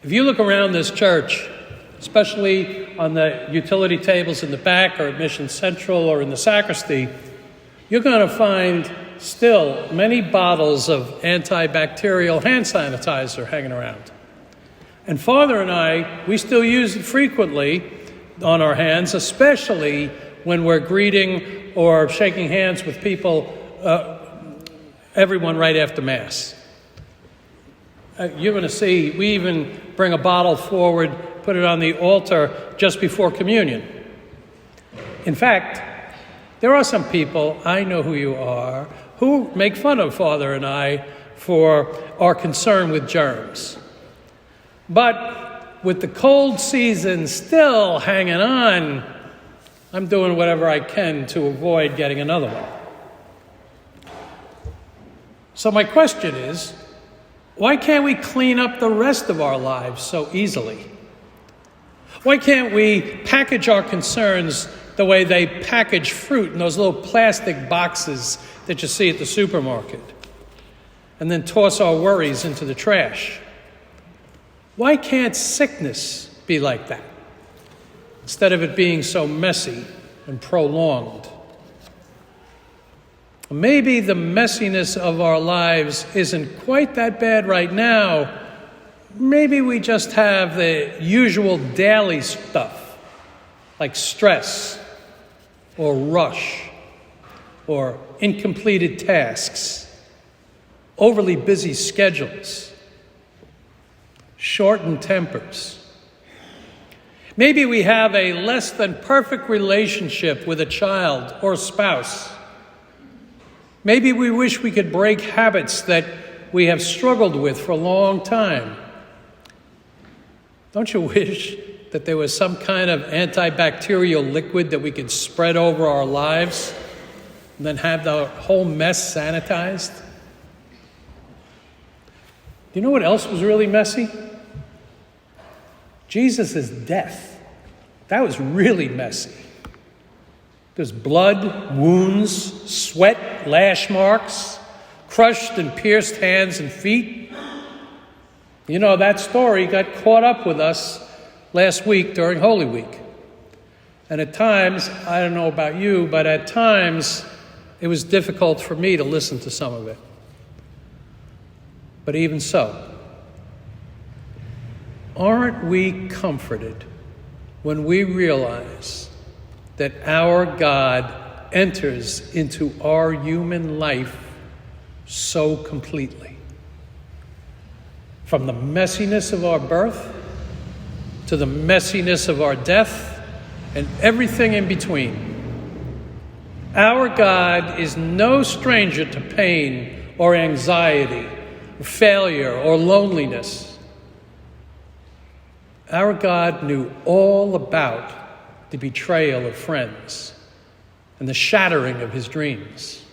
If you look around this church, especially on the utility tables in the back or at Mission Central or in the sacristy, you're going to find still many bottles of antibacterial hand sanitizer hanging around. And Father and I, we still use it frequently on our hands, especially when we're greeting or shaking hands with people, everyone right after Mass. You're going to see, we even bring a bottle forward, put it on the altar just before communion. In fact, there are some people, I know who you are, who make fun of Father and I for our concern with germs. But with the cold season still hanging on, I'm doing whatever I can to avoid getting another one. So my question is, why can't we clean up the rest of our lives so easily? Why can't we package our concerns the way they package fruit in those little plastic boxes that you see at the supermarket, and then toss our worries into the trash? Why can't sickness be like that, instead of it being so messy and prolonged? Maybe the messiness of our lives isn't quite that bad right now. Maybe we just have the usual daily stuff, like stress or rush or incompleted tasks, overly busy schedules, shortened tempers. Maybe we have a less than perfect relationship with a child or spouse. Maybe we wish we could break habits that we have struggled with for a long time. Don't you wish that there was some kind of antibacterial liquid that we could spread over our lives and then have the whole mess sanitized? Do you know what else was really messy? Jesus' death. That was really messy. There's blood, wounds, sweat, lash marks, crushed and pierced hands and feet. You know, that story got caught up with us last week during Holy Week. And at times, I don't know about you, but at times it was difficult for me to listen to some of it. But even so, aren't we comforted when we realize that our God enters into our human life so completely? From the messiness of our birth to the messiness of our death and everything in between. Our God is no stranger to pain or anxiety, or failure or loneliness. Our God knew all about the betrayal of friends and the shattering of his dreams.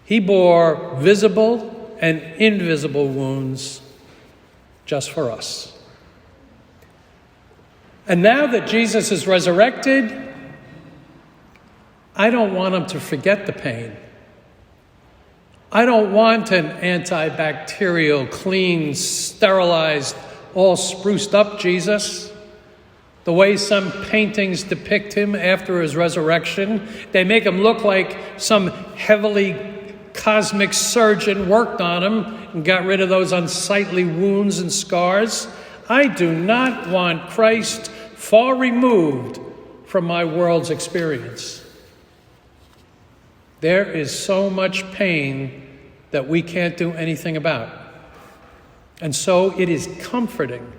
He bore visible and invisible wounds just for us. And now that Jesus is resurrected, I don't want him to forget the pain. I don't want an antibacterial, clean, sterilized, all spruced up Jesus. The way some paintings depict him after his resurrection, they make him look like some heavily cosmic surgeon worked on him and got rid of those unsightly wounds and scars. I do not want Christ far removed from my world's experience. There is so much pain that we can't do anything about. And so it is comforting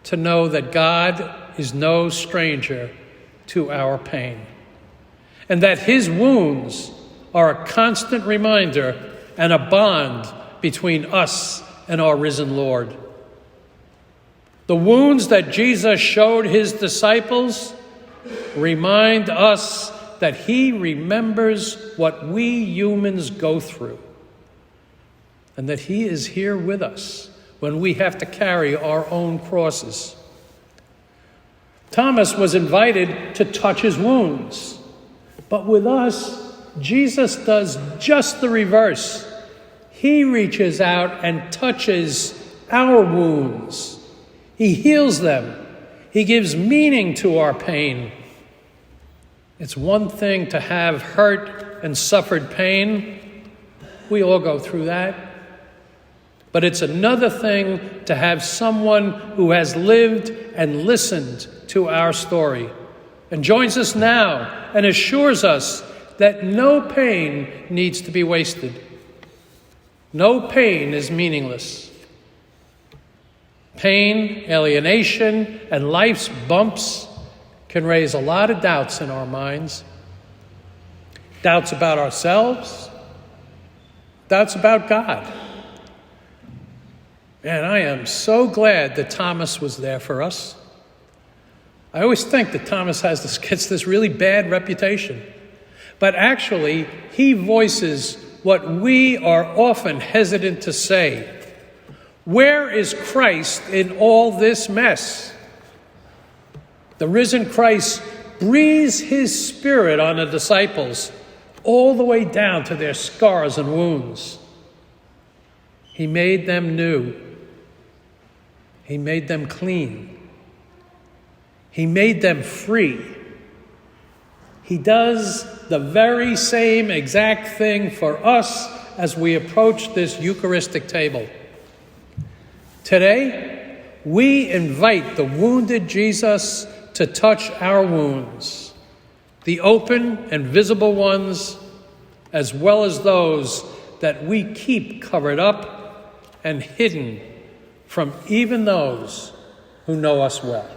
to know that God is no stranger to our pain, and that his wounds are a constant reminder and a bond between us and our risen Lord. The wounds that Jesus showed his disciples remind us that he remembers what we humans go through, and that he is here with us when we have to carry our own crosses. Thomas was invited to touch his wounds, but with us, Jesus does just the reverse. He reaches out and touches our wounds He heals them. He gives meaning to our pain. It's one thing to have hurt and suffered pain. We all go through that. But it's another thing to have someone who has lived and listened to our story and joins us now and assures us that no pain needs to be wasted. No pain is meaningless. Pain, alienation, and life's bumps can raise a lot of doubts in our minds. Doubts about ourselves, doubts about God. And I am so glad that Thomas was there for us. I always think that Thomas gets this really bad reputation. But actually, he voices what we are often hesitant to say. Where is Christ in all this mess? The risen Christ breathes his Spirit on the disciples all the way down to their scars and wounds. He made them new. He made them clean. He made them free. He does the very same exact thing for us as we approach this Eucharistic table. Today, we invite the wounded Jesus to touch our wounds, the open and visible ones, as well as those that we keep covered up and hidden from even those who know us well.